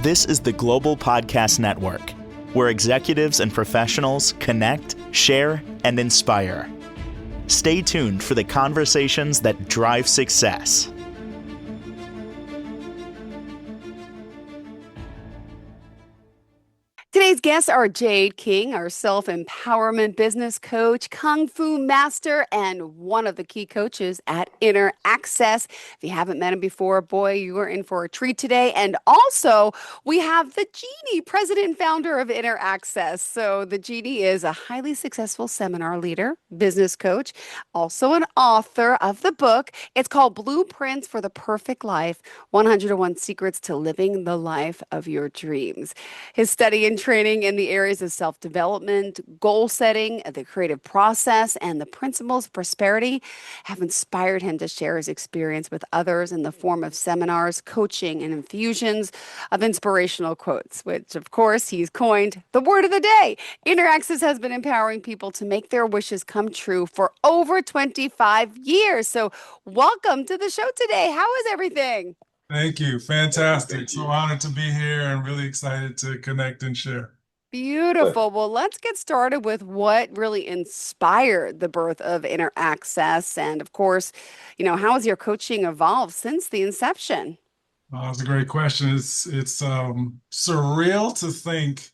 This is the Global Podcast Network, where executives and professionals connect, share, and inspire. Stay tuned for the conversations that drive success. Today's guests are Jade King, our self-empowerment business coach, Kung Fu master, and one of the key coaches at Inner Access. If you haven't met him before, boy, you are in for a treat today. And also, we have the Genie, president and founder of Inner Access. So the Genie is a highly successful seminar leader, business coach, also an author of the book. It's called Blueprints for the Perfect Life, 101 Secrets to Living the Life of Your Dreams. His study and training in the areas of self-development, goal setting, the creative process, and the principles of prosperity have inspired him to share his experience with others in the form of seminars, coaching, and infusions of inspirational quotes, which, of course, he's coined the word of the day. Inner Access has been empowering people to make their wishes come true for over 25 years. So welcome to the show today. How is everything? Thank you. Fantastic. So honored to be here and really excited to connect and share. Beautiful. Well, let's get started with what really inspired the birth of Inner Access. And of course, how has your coaching evolved since the inception? That's a great question. It's surreal to think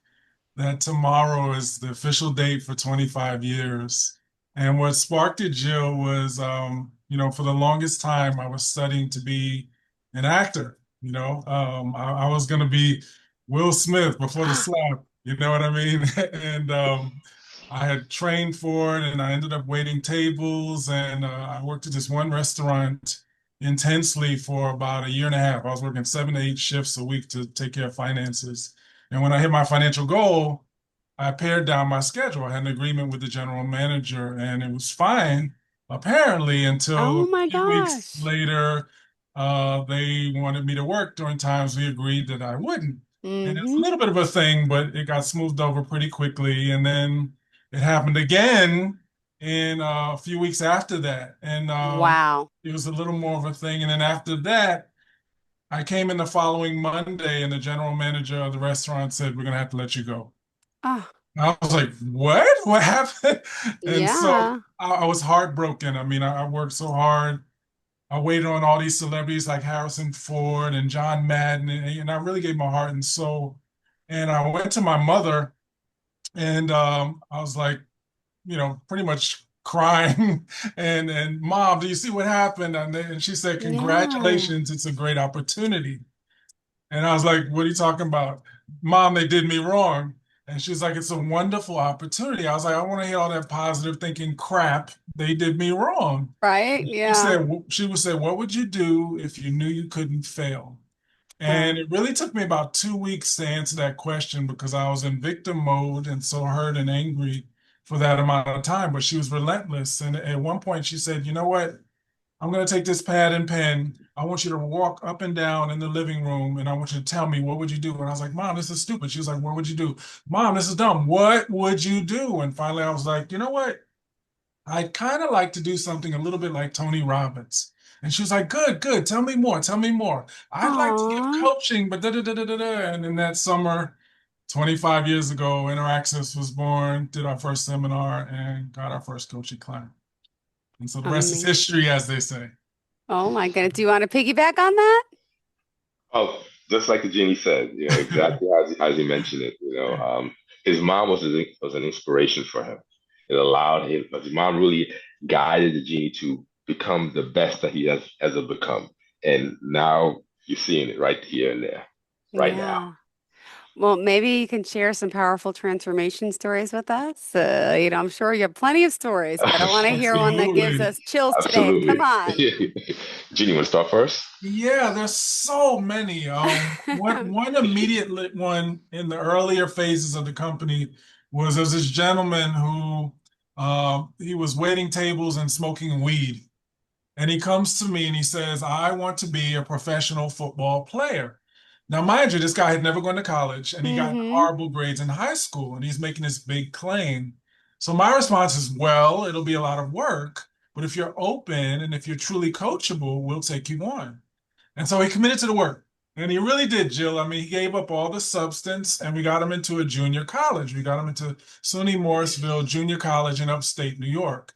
that tomorrow is the official date for 25 years. And what sparked it, Jill, was for the longest time I was studying to be an actor. I was going to be Will Smith before the slap. You know what I mean? And I had trained for it, and I ended up waiting tables, and I worked at this one restaurant intensely for about a year and a half. I was working 7 to 8 shifts a week to take care of finances. And when I hit my financial goal, I pared down my schedule. I had an agreement with the general manager, and it was fine, apparently, until Oh a my few weeks gosh. later, they wanted me to work during times we agreed that I wouldn't. And it's a Mm-hmm. little bit of a thing, but it got smoothed over pretty quickly. And then it happened again in a few weeks after that. And Wow. it was a little more of a thing. And then after that, I came in the following Monday, and the general manager of the restaurant said, "We're going to have to let you go." Oh, I was like, "What? What happened?" And so yeah. I was heartbroken. I mean, I worked so hard. I waited on all these celebrities like Harrison Ford and John Madden, and I really gave my heart and soul. And I went to my mother, and I was like, pretty much crying, and Mom, do you see what happened? And she said, Yeah. "Congratulations, it's a great opportunity." And I was like, "What are you talking about? Mom, they did me wrong." And she's like, "It's a wonderful opportunity." I was like, "I want to hear all that positive thinking crap. They did me wrong." Right? Yeah. She would say, "What would you do if you knew you couldn't fail?" And Wow. it really took me about 2 weeks to answer that question because I was in victim mode and so hurt and angry for that amount of time. But she was relentless. And at one point she said, "You know what? I'm going to take this pad and pen. I want you to walk up and down in the living room and I want you to tell me, what would you do?" And I was like, "Mom, this is stupid." She was like, "What would you do?" "Mom, this is dumb. What would you do?" And finally I was like, "You know what? I'd kind of like to do something a little bit like Tony Robbins." And she was like, "Good, good. Tell me more. Tell me more." "I'd like to give Aw. coaching, but da da da da da da." And in that summer, 25 years ago, Interaccess was born, did our first seminar, and got our first coaching client. And so the rest is Amazing. history, as they say. Oh my goodness. Do you want to piggyback on that? Oh, just like the genie said, exactly as you mentioned it. His mom was an inspiration for him. It allowed him, but his mom really guided the genie to become the best that he has ever become. And now you're seeing it right here and there, right now. Yeah. Well, maybe you can share some powerful transformation stories with us. I'm sure you have plenty of stories, but I want to hear one that gives Absolutely. us chills today. Come Absolutely. on. Genie, want to start first? Yeah, there's so many. One immediate one in the earlier phases of the company was there's this gentleman who he was waiting tables and smoking weed. And he comes to me and he says, "I want to be a professional football player." Now, mind you, this guy had never gone to college and he got Mm-hmm. horrible grades in high school and he's making this big claim. So my response is, "Well, it'll be a lot of work, but if you're open and if you're truly coachable, we'll take you on." And so he committed to the work. And he really did, Jill. I mean, he gave up all the substance and we got him into a junior college. We got him into SUNY Morrisville Junior College in upstate New York.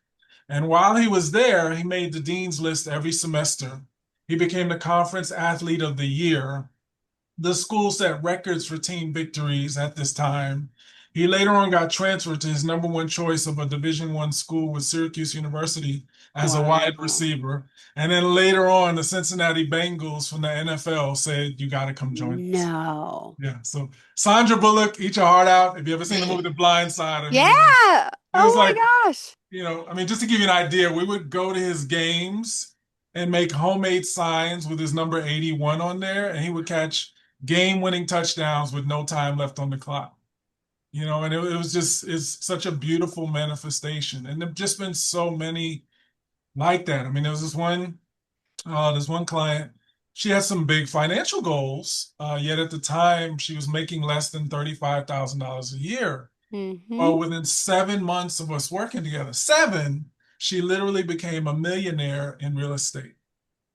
And while he was there, he made the dean's list every semester. He became the conference athlete of the year. The school set records for team victories at this time. He later on got transferred to his number one choice of a Division I school with Syracuse University as a wide Wow. receiver. And then later on, the Cincinnati Bengals from the NFL said, "You got to come join us." No. Yeah. So Sandra Bullock, eat your heart out. If you ever seen the movie The Blind Side, I mean, Yeah. it was Oh like, my gosh. I mean, just to give you an idea, we would go to his games and make homemade signs with his number 81 on there, and he would catch game-winning touchdowns with no time left on the clock. And it was just it's such a beautiful manifestation. And there've just been so many like that. I mean, there was this one client, she had some big financial goals, yet at the time she was making less than $35,000 a year. Mm-hmm. Well, within 7 months of us working together, seven, she literally became a millionaire in real estate,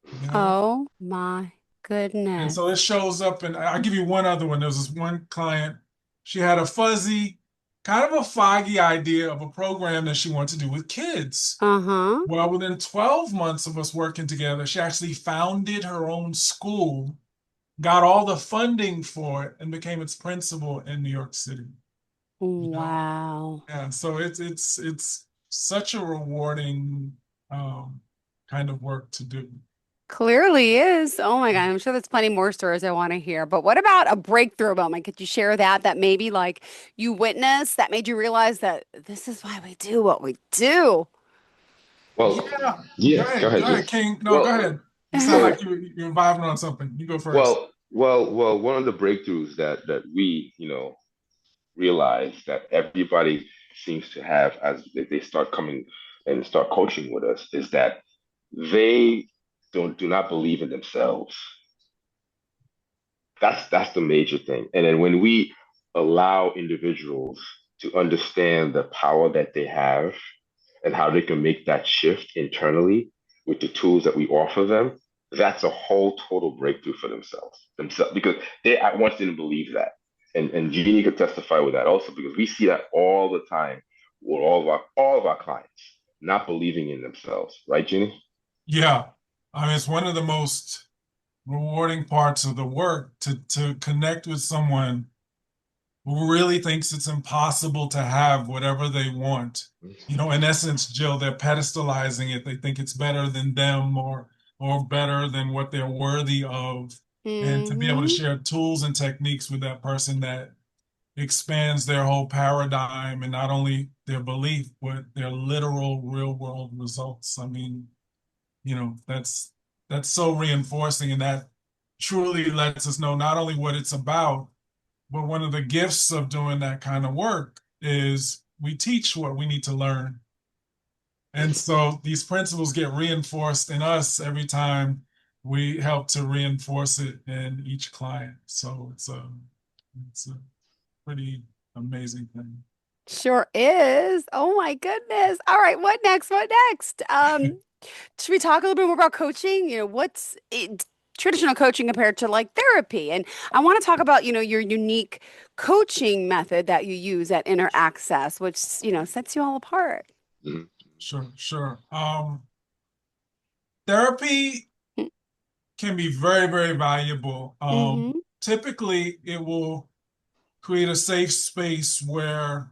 you know? Oh my And goodness. so it shows up, and I'll give you one other one. There was this one client, she had a fuzzy, kind of a foggy idea of a program that she wanted to do with kids. Uh-huh. Well, within 12 months of us working together, she actually founded her own school, got all the funding for it, and became its principal in New York City. You know? Wow. Yeah, so it's such a rewarding kind of work to do. Clearly is. Oh my God. I'm sure there's plenty more stories I want to hear. But what about a breakthrough moment? Could you share that maybe like you witnessed that made you realize that this is why we do what we do? Well, Yeah, yeah, go go ahead, Jim. ahead, King. No, go Well, ahead. You sound so like you're vibing on something. You go first. well, one of the breakthroughs that we, realize that everybody seems to have as they start coming and start coaching with us is that they do not believe in themselves. That's the major thing. And then when we allow individuals to understand the power that they have and how they can make that shift internally with the tools that we offer them, that's a whole total breakthrough for themselves because they at once didn't believe that. And Jeannie could testify with that also because we see that all the time with all of our clients not believing in themselves, right, Jeannie? Yeah, I mean it's one of the most rewarding parts of the work to connect with someone who really thinks it's impossible to have whatever they want. In essence, Jill, they're pedestalizing it. They think it's better than them or better than what they're worthy of. And to be able to Mm-hmm. share tools and techniques with that person that expands their whole paradigm and not only their belief, but their literal real world results. I mean, that's so reinforcing and that truly lets us know not only what it's about, but one of the gifts of doing that kind of work is we teach what we need to learn. And so these principles get reinforced in us every time we help to reinforce it in each client. So it's a pretty amazing thing. Sure is. Oh my goodness. All right, what next? What next? Should we talk a little bit more about coaching? What's traditional coaching compared to like therapy? And I want to talk about, your unique coaching method that you use at Inner Access, which, sets you all apart. Mhm. Sure, sure. Therapy can be very, very valuable. Mm-hmm. Typically, it will create a safe space where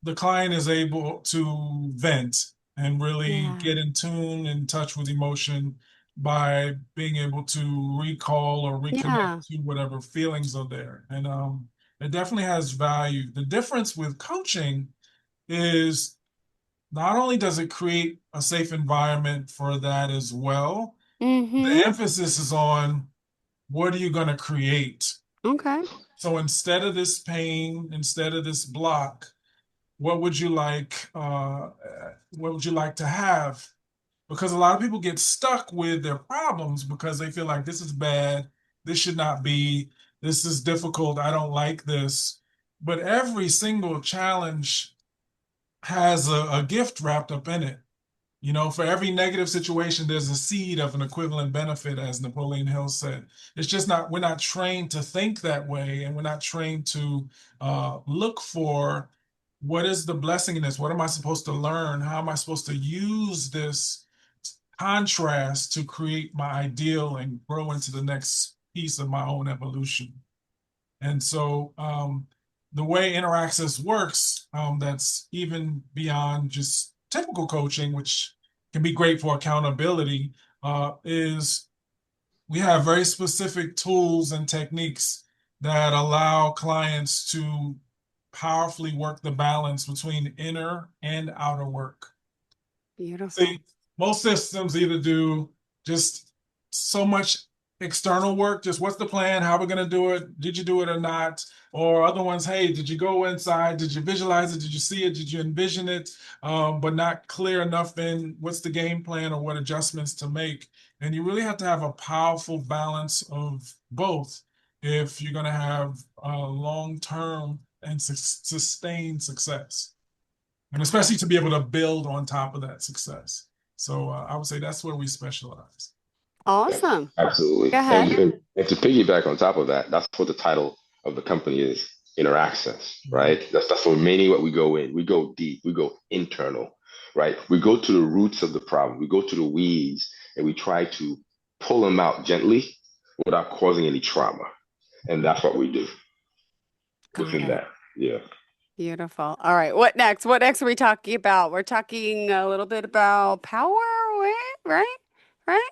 the client is able to vent and really Yeah. get in tune and touch with emotion by being able to recall or reconnect Yeah. to whatever feelings are there. And it definitely has value. The difference with coaching is not only does it create a safe environment for that as well, Mm-hmm. the emphasis is on what are you going to create? Okay. So instead of this pain, instead of this block, what would you like what would you like to have? Because a lot of people get stuck with their problems because they feel like this is bad, this should not be, this is difficult, I don't like this. But every single challenge has a gift wrapped up in it. For every negative situation, there's a seed of an equivalent benefit, as Napoleon Hill said. It's just we're not trained to think that way, and we're not trained to look for what is the blessing in this? What am I supposed to learn? How am I supposed to use this contrast to create my ideal and grow into the next piece of my own evolution? And so the way Interaccess works, that's even beyond just typical coaching, which can be great for accountability, is we have very specific tools and techniques that allow clients to powerfully work the balance between inner and outer work. Beautiful. See, most systems either do just so much external work, just what's the plan, how we're going to do it, did you do it or not? Or other ones, hey, did you go inside? Did you visualize it? Did you see it? Did you envision it? But not clear enough in what's the game plan or what adjustments to make. And you really have to have a powerful balance of both if you're going to have long-term and sustained success, and especially to be able to build on top of that success. So I would say that's where we specialize. Yes, Awesome. absolutely. Go ahead. And to piggyback on top of that, that's what the title of the company is, Inner Access, right? That's for many what we go in. We go deep, we go internal, right? We go to the roots of the problem, we go to the weeds, and we try to pull them out gently without causing any trauma. And that's what we do Got within it. that. Yeah. Beautiful. All right. What next? What next are we talking about? We're talking a little bit about power, right? Right? Right?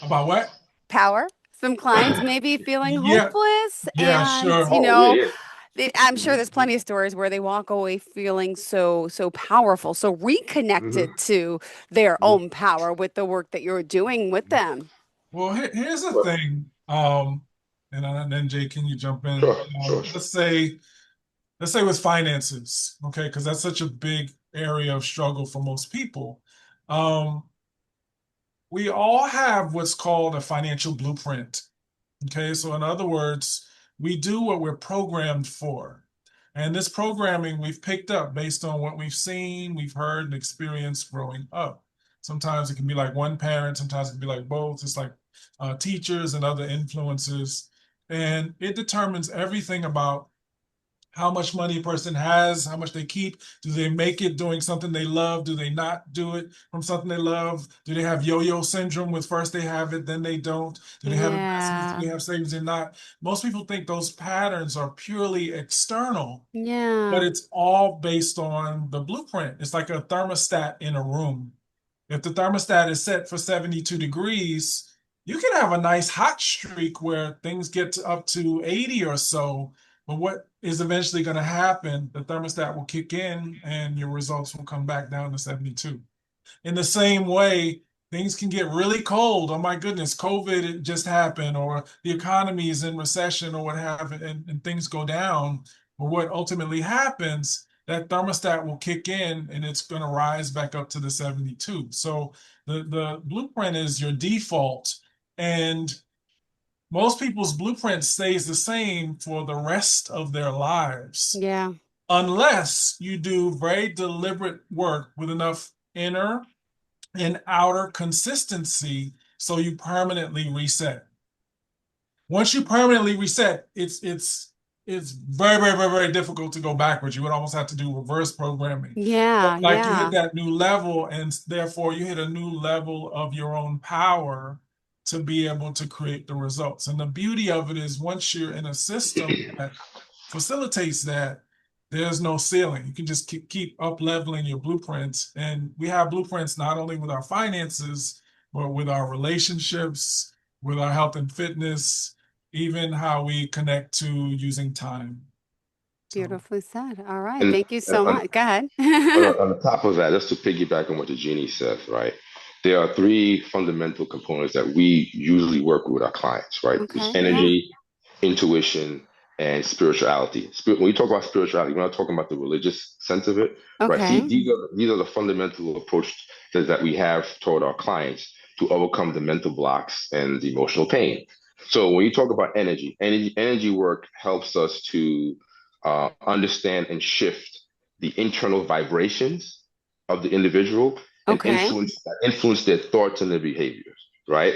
About what? Power. Some clients maybe feeling Yeah, hopeless, yeah, and sure. Oh, yeah, yeah. I'm sure Mhm, there's plenty of stories where they walk away feeling so powerful, so mhm, reconnected to their mhm. own power with the work that you're doing with them. Well, here's the But thing. And then Jay, can you jump in? sure, sure, sure. Let's say with finances, okay, because that's such a big area of struggle for most people. Um, we all have what's called a financial blueprint. Okay, so in other words, we do what we're programmed for. And this programming we've picked up based on what we've seen, we've heard, and experienced growing up. Sometimes it can be like one parent, sometimes it can be like both. It's like teachers and other influences. And it determines everything about how much money a person has, how much they keep. Do they make it doing something they love? Do they not do it from something they love? Do they have yo-yo syndrome with first they have it, then they don't? Do they have investments? Do Yeah. they have savings? They're not. Most people think those patterns are purely external, but Yeah. it's all based on the blueprint. It's like a thermostat in a room. If the thermostat is set for 72 degrees, you can have a nice hot streak where things get up to 80 or so. But what is eventually going to happen, the thermostat will kick in and your results will come back down to 72. In the same way, things can get really cold. Oh my goodness, COVID just happened, or the economy is in recession, or what have it, and things go down. But what ultimately happens, that thermostat will kick in and it's going to rise back up to the 72. So the blueprint is your default. And most people's blueprint stays the same for the rest of their lives, Yeah. unless you do very deliberate work with enough inner and outer consistency so you permanently reset. Once you permanently reset, it's very, very, very, very difficult to go backwards. You would almost have to do reverse programming. But Yeah. like you hit Yeah. that new level, and therefore you hit a new level of your own power to be able to create the results. And the beauty of it is once you're in a system that facilitates that, there's no ceiling. You can just keep up leveling your blueprints. And we have blueprints not only with our finances, but with our relationships, with our health and fitness, even how we connect to using time. So, Beautifully said. All right. And, Thank you and so much. Go ahead. on the top of that, just to piggyback on what the genie said, right? There are three fundamental components that we usually work with our clients, right? It's Okay. Yeah. energy, intuition, and spirituality. When we talk about spirituality, we're not talking about the religious sense of it, right? Okay. These are the fundamental approaches that we have toward our clients to overcome the mental blocks and the emotional pain. So when you talk about energy work helps us to understand and shift the internal vibrations of the individual and Okay. influence their thoughts and their behaviors, right?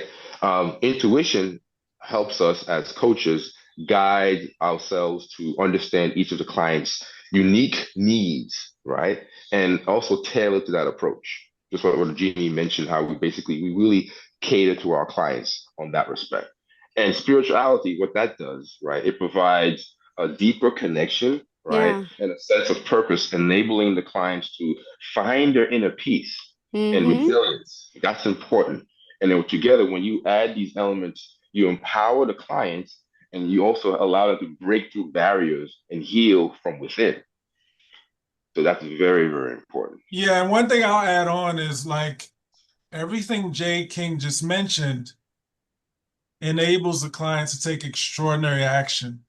Intuition helps us as coaches guide ourselves to understand each of the client's unique needs, right? And also tailor to that approach. Just what Jeannie mentioned, how we really cater to our clients on that respect. And spirituality, what that does, right? It provides a deeper connection, right? Yeah. And a sense of purpose, enabling the clients to find their inner peace and Mm-hmm. resilience. That's important. And then together, when you add these elements, you empower the clients and you also allow them to break through barriers and heal from within. So that's very, very important. Yeah, and one thing I'll add on is like everything Jay King just mentioned enables the client to take extraordinary action.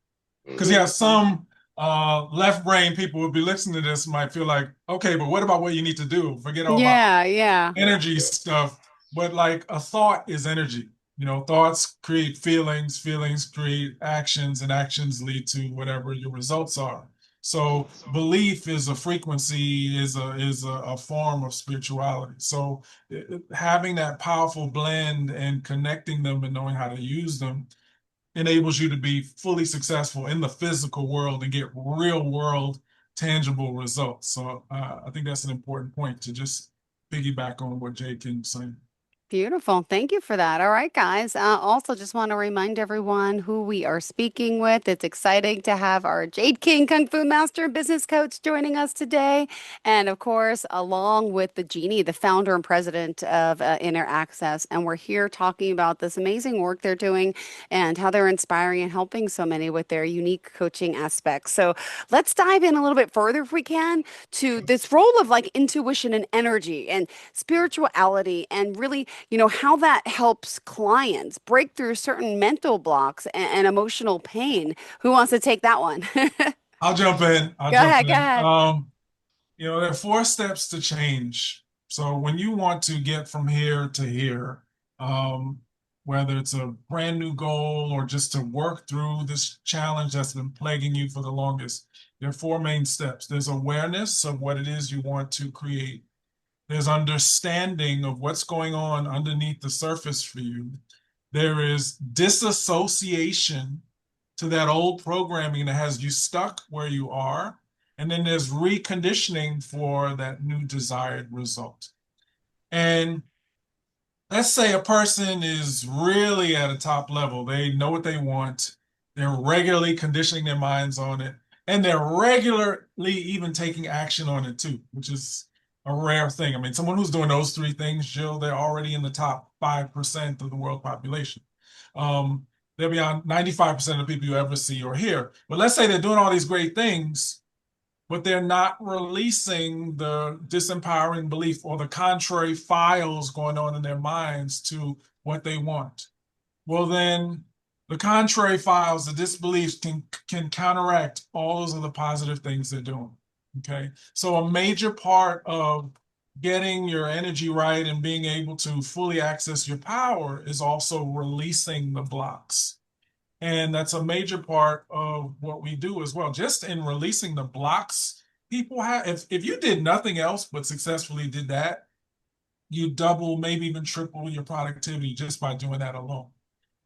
Because Hmm. yeah, some left brain people will be listening to this might feel like, okay, but what about what you need to do? Forget all about Yeah, yeah. energy stuff. But like a thought is energy. Thoughts create feelings, feelings create actions, and actions lead to whatever your results are. So belief is a frequency, is a form of spirituality. So having that powerful blend and connecting them and knowing how to use them enables you to be fully successful in the physical world and get real world tangible results. So I think that's an important point to just piggyback on what Jay King was saying. Beautiful. Thank you for that. All right, guys. Also, just want to remind everyone who we are speaking with. It's exciting to have our Jade King Kung Fu Master and Business Coach joining us today. And of course, along with the Genie, the founder and president of Inner Access. And we're here talking about this amazing work they're doing and how they're inspiring and helping so many with their unique coaching aspects. So let's dive in a little bit further, if we can, to this role of like intuition and energy and spirituality and really how that helps clients break through certain mental blocks and emotional pain. Who wants to take that one? I'll jump in. I'll Go jump ahead, go in. ahead. There are 4 steps to change. So when you want to get from here to here, um, whether it's a brand new goal or just to work through this challenge that's been plaguing you for the longest, there are 4 main steps. There's awareness of what it is you want to create. There's understanding of what's going on underneath the surface for you. There is disassociation to that old programming that has you stuck where you are. And then there's reconditioning for that new desired result. And let's say a person is really at a top level. They know what they want. They're regularly conditioning their minds on it. And they're regularly even taking action on it too, which is a rare thing. I mean, someone who's doing those 3 things, Jill, they're already in the top 5% of the world population. They're beyond 95% of the people you ever see or hear. But let's say they're doing all these great things, but they're not releasing the disempowering belief or the contrary files going on in their minds to what they want. Well, then the contrary files, the disbeliefs can counteract all those other positive things they're doing. Okay. So a major part of getting your energy right and being able to fully access your power is also releasing the blocks. And that's a major part of what we do as well. Just in releasing the blocks, people have, if you did nothing else but successfully did that, you double, maybe even triple your productivity just by doing that alone.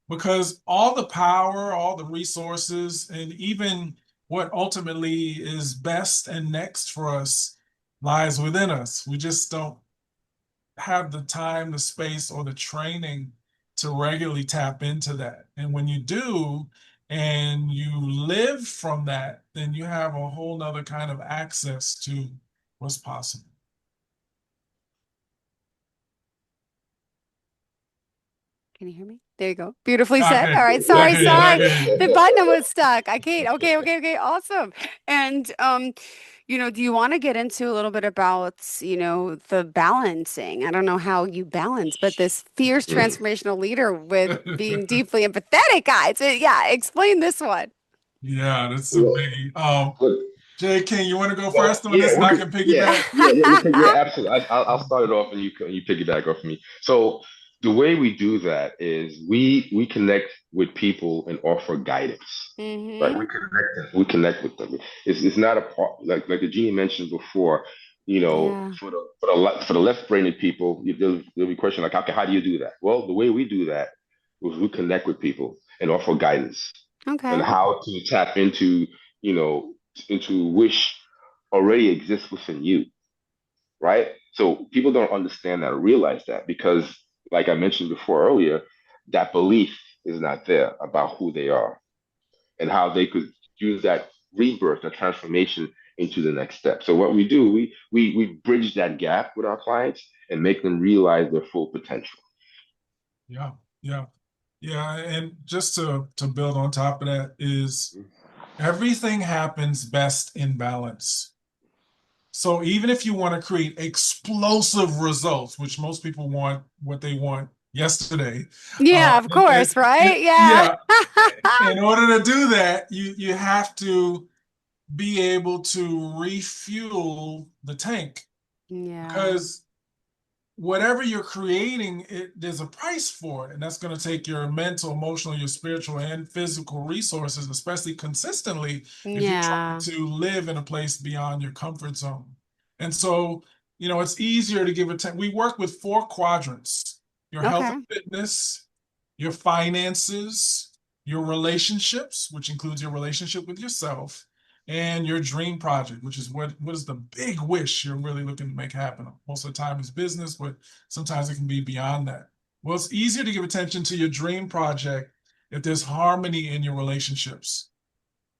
Because all the power, all the resources, and even what ultimately is best and next for us lies within us. We just don't have the time, the space, or the training to regularly tap into that. And when you do, and you live from that, then you have a whole nother kind of access to what's possible. Can you hear me? There you go. Beautifully said. Okay, All right. I Sorry, can hear you. I sorry. can hear you. The button was stuck. I can't. Okay, okay, okay. Awesome. And do you want to get into a little bit about, the balancing? I don't know how you balance, but this fierce Mm. transformational leader with being deeply empathetic, guys. Yeah, explain this one. Yeah, that's a Well, biggie. look, Jay King, you want to go well, first on yeah, this and we I could, can yeah, piggyback? yeah, absolutely. I'll start it off and you piggyback off me. So the way we do that is we connect with people and offer guidance. Right, Mm-hmm. we connect with them. It's not a part like the genie mentioned before. Yeah. For the left-brained people, there'll be a question like, okay, how do you do that? Well, the way we do that is we connect with people and offer guidance and Okay. how to tap you know, into wish already exists within you, right? So people don't understand that or realize that because, like I mentioned before earlier, that belief is not there about who they are and how they could use that rebirth, that transformation into the next step. So what we do, we bridge that gap with our clients and make them realize their full potential. Yeah, yeah, yeah. And just to build on top of that is everything happens best in balance. So even if you want to create explosive results, which most people want what they want yesterday, Yeah, of course, right? Yeah. yeah, in order to do that, you have to be able to refuel the tank Yeah. because whatever you're creating, there's a price for it, and that's going to take your mental, emotional, your spiritual, and physical resources, especially consistently if you're trying Yeah. to live in a place beyond your comfort zone. And so, it's easier to give it. We work with four quadrants: your health Okay. and fitness, your finances, your relationships, which includes your relationship with yourself, and your dream project, which is what is the big wish you're really looking to make happen. Most of the time it's business, but sometimes it can be beyond that. Well, it's easier to give attention to your dream project if there's harmony in your relationships.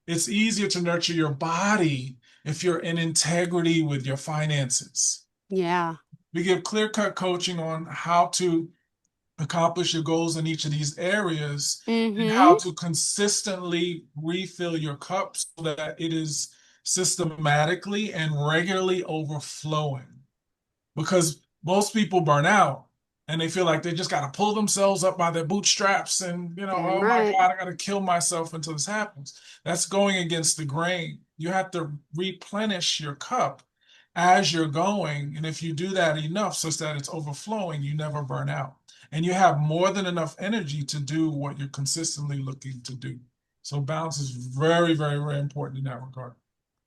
It's easier to nurture your body if you're in integrity with your finances. Yeah. We give clear-cut coaching on how to accomplish your goals in each of these areas and how Mm-hmm. to consistently refill your cup so that it is systematically and regularly overflowing. Because most people burn out and they feel like they just got to pull themselves up by their bootstraps and, Damn oh my right. God, I got to kill myself until this happens. That's going against the grain. You have to replenish your cup as you're going. And if you do that enough such that it's overflowing, you never burn out. And you have more than enough energy to do what you're consistently looking to do. So balance is very, very, very important in that regard.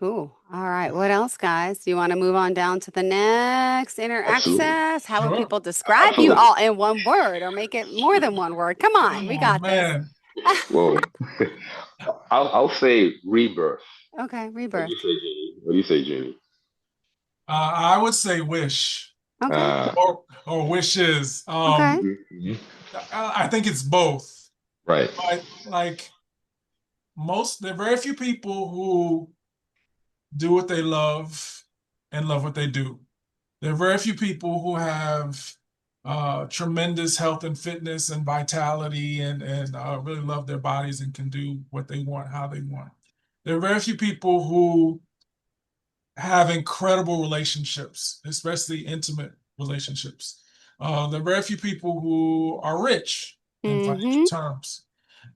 Ooh, all right. What else, guys? Do you want to move on down to the next inner Absolutely. access? How would Sure. people describe you Absolutely. all in one word or make it more than one word? Come on, we Oh got this. man. Well, I'll say rebirth. Okay, What do you rebirth. say, Jeannie? What do you say, Jeannie? I would say wish. Okay, Uh, Or wishes. okay. mhm. I think it's both. Right. But like there are very few people who do what they love and love what they do. There are very few people who have tremendous health and fitness and vitality and really love their bodies and can do what they want, how they want. There are very few people who have incredible relationships, especially intimate relationships. There are very few people who are rich in financial Mm-hmm. terms,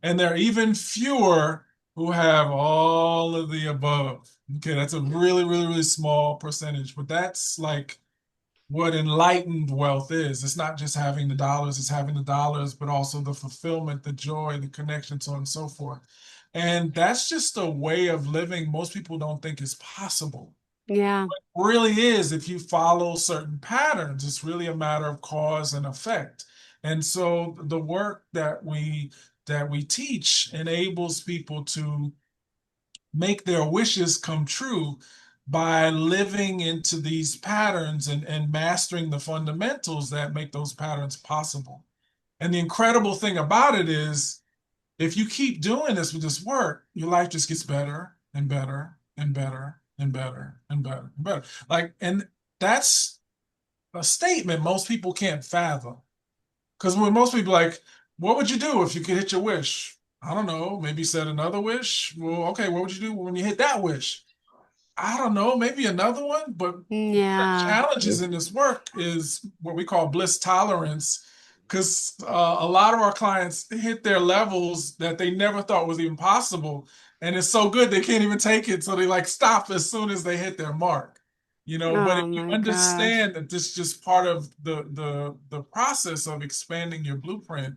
and there are even fewer who have all of the above. Okay, that's a really, really, really small percentage, but that's like what enlightened wealth is. It's not just having the dollars, it's having the dollars, but also the fulfillment, the joy, the connection, so on and so forth. And that's just a way of living most people don't think is possible Yeah. really is if you follow certain patterns. It's really a matter of cause and effect. And so the work that we teach enables people to make their wishes come true by living into these patterns and mastering the fundamentals that make those patterns possible. And the incredible thing about it is if you keep doing this with this work, your life just gets better and better and better and better and better and better. And that's a statement most people can't fathom. Because when most people like, what would you do if you could hit your wish? I don't know, maybe set another wish. Well, okay, what would you do when you hit that wish? I don't know, maybe another one, but the Yeah. challenges in this work is what we call bliss tolerance, because a lot of our clients hit their levels that they never thought was even possible, and it's so good they can't even take it, so they like stop as soon as they hit their mark. But if Oh you my gosh. understand that this is just part of the process of expanding your blueprint,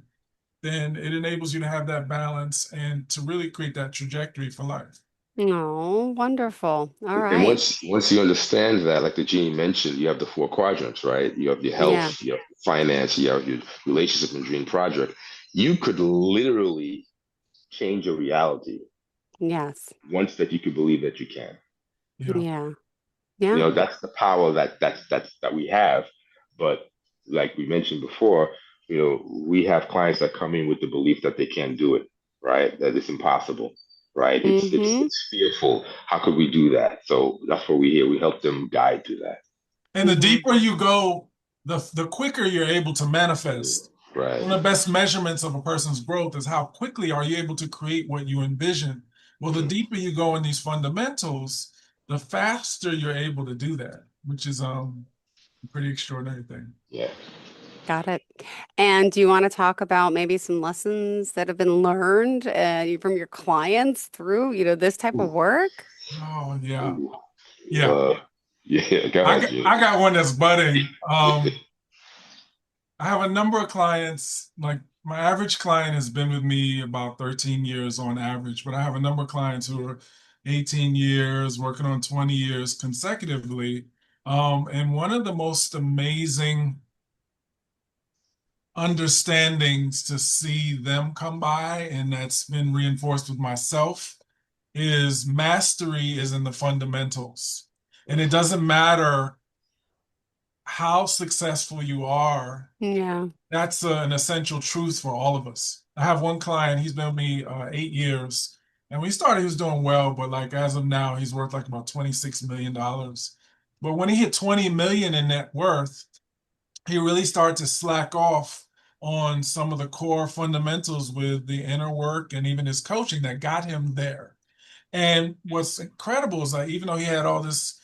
then it enables you to have that balance and to really create that trajectory for life. Oh, wonderful. All And right. once you understand that, like the genie mentioned, you have the four quadrants, right? You have your Yeah. health, you have finance, you have your relationship and dream project. You could literally change your reality Yes. once that you could believe that you can. Yeah. Yeah. You Yeah. know, that's the power that we have. But like we mentioned before, you know, we have clients that come in with the belief that they can't do it, right? That it's impossible, right? Mm-hmm. It's fearful. How could we do that? So that's what we here. We help them guide to that. And the Yeah. deeper you go, the quicker you're able to manifest. Right. One of the best measurements of a person's growth is how quickly are you able to create what you envision. Well, the Mhm. deeper you go in these fundamentals, the faster you're able to do that, which is a pretty extraordinary thing. Yeah. Got it. And do you want to talk about maybe some lessons that have been learned from your clients through, this type of Ooh, work? Oh yeah. ooh. Yeah. Yeah. Go I ahead, got, Gene. I got one that's budding. I have a number of clients, like my average client has been with me about 13 years on average, but I have a number of clients who are 18 years, working on 20 years consecutively. And one of the most amazing understandings to see them come by, and that's been reinforced with myself, is mastery is in the fundamentals. And it doesn't matter how successful you are, Yeah. that's an essential truth for all of us. I have one client, he's been with me 8 years. And we started, he was doing well, but like as of now, he's worth like about $26 million. But when he hit 20 million in net worth, he really started to slack off on some of the core fundamentals with the inner work and even his coaching that got him there. And what's incredible is that even though he had all this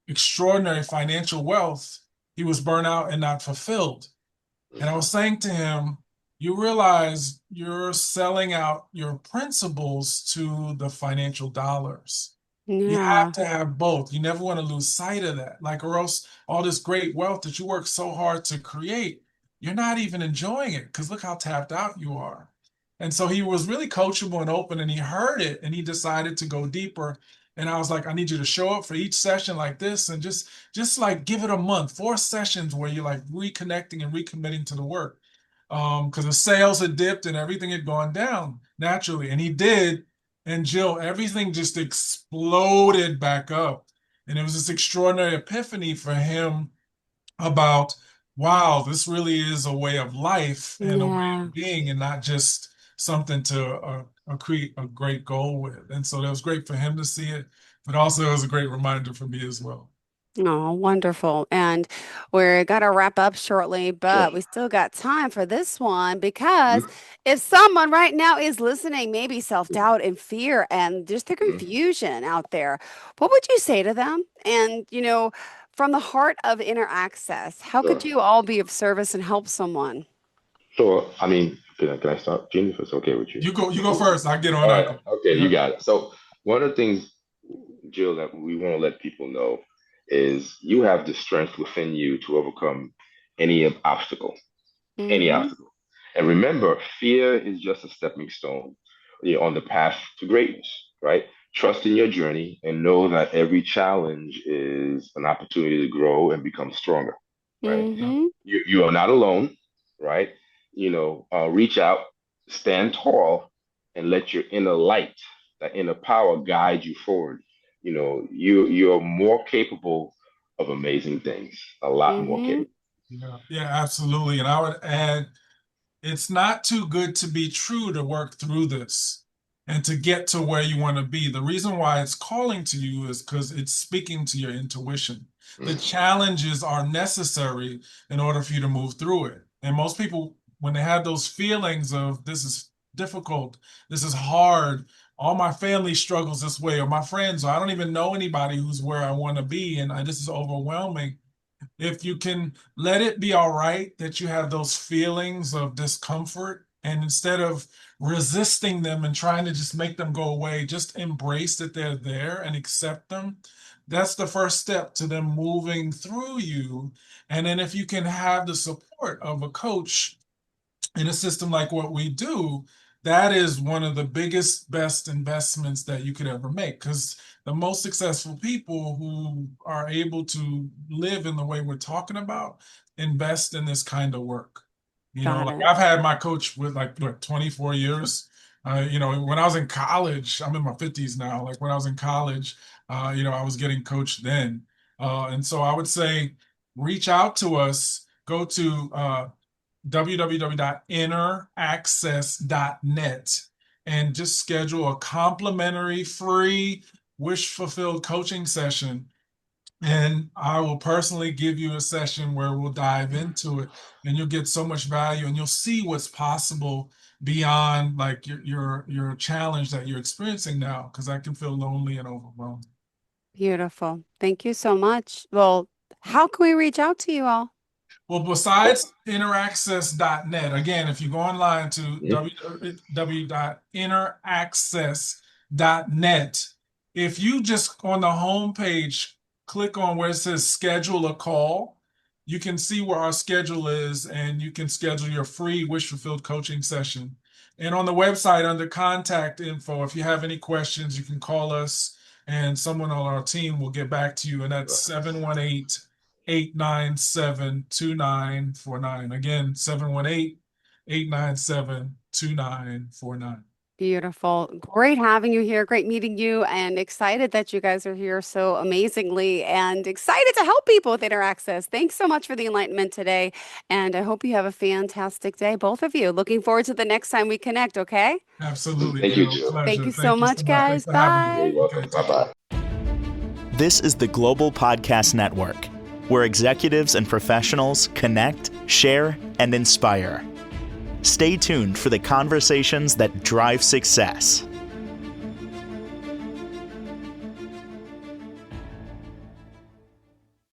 extraordinary financial wealth, he was burnt out and not fulfilled. And I was saying to him, you realize you're selling out your principles to the financial dollars. You have Yeah. to have both. You never want to lose sight of that. Like, or else all this great wealth that you work so hard to create, you're not even enjoying it because look how tapped out you are. And so he was really coachable and open and he heard it and he decided to go deeper. And I was like, I need you to show up for each session like this and just like give it a month, 4 sessions where you're like reconnecting and recommitting to the work. Because the sales had dipped and everything had gone down naturally. And he did. And Jill, everything just exploded back up. And it was this extraordinary epiphany for him about, wow, this really is a way of life and a way Yeah. of being and not just something to create a great goal with. And so that was great for him to see it, but also it was a great reminder for me as well. Oh, wonderful. And we're going to wrap up shortly, Sure. but we still got time for this one because Mhm. if someone right now is listening, maybe self-doubt and fear and just the Mhm. confusion out there, what would you say to them? And, from the heart of inner access, how Sure. could you all be of service and help someone? So, I mean, can I start, Gene, if it's okay with you? You go first. I get All on right. after. Okay, you Yeah. got it. So, one of the things, Jill, that we want to let people know is you have the strength within you to overcome any obstacle, any Mm-hmm. obstacle. And remember, fear is just a stepping stone, on the path to greatness, right? Trust in your journey and know that every challenge is an opportunity to grow and become stronger, right? Yeah. Mm-hmm. You are not alone, right? Reach out, stand tall, and let your inner light, that inner power, guide you forward. You're more capable of amazing things, a lot more Mm-hmm. capable. Yeah. Yeah, absolutely. And I would add, it's not too good to be true to work through this and to get to where you want to be. The reason why it's calling to you is because it's speaking to your intuition. The Mm, challenges are necessary in order for you to move through it. And most people, when they have those feelings of this is difficult, this is hard, all my family struggles this way, or my friends, or I don't even know anybody who's where I want to be, and this is overwhelming, if you can let it be all right that you have those feelings of discomfort, and instead of resisting them and trying to just make them go away, just embrace that they're there and accept them. That's the first step to them moving through you. And then if you can have the support of a coach in a system like what we do, that is one of the biggest, best investments that you could ever make, because the most successful people who are able to live in the way we're talking about invest in this kind of work. Got Like it. I've had my coach with like what, 24 years. When I was in college, I'm in my 50s now. Like when I was in college, I was getting coached then. And so I would say reach out to us, go to www.inneraccess.net and just schedule a complimentary, free, wish fulfilled coaching session. And I will personally give you a session where we'll dive into it, and you'll get so much value, and you'll see what's possible beyond like your challenge that you're experiencing now, because I can feel lonely and overwhelmed. Beautiful. Thank you so much. Well, how can we reach out to you all? Well, besides inneraccess.net, again, if you go online to Mhm. www.inneraccess.net, if you just on the home page click on where it says schedule a call, you can see where our schedule is and you can schedule your free wish fulfilled coaching session. And on the website under contact info, if you have any questions, you can call us and someone on our team will get back to you. And that's 718-897-2949. Again, 718-897-2949. Beautiful. Great having you here. Great meeting you and excited that you guys are here so amazingly and excited to help people with Interaccess. Thanks so much for the enlightenment today. And I hope you have a fantastic day, both of you. Looking forward to the next time we connect, okay? Absolutely, Thank you, Jill. Jill. Thank Pleasure. you so Thank you so much, much. Thanks guys. for having me. Bye. You're welcome. Okay, Bye take care. bye. This is the Global Podcast Network, where executives and professionals connect, share, and inspire. Stay tuned for the conversations that drive success.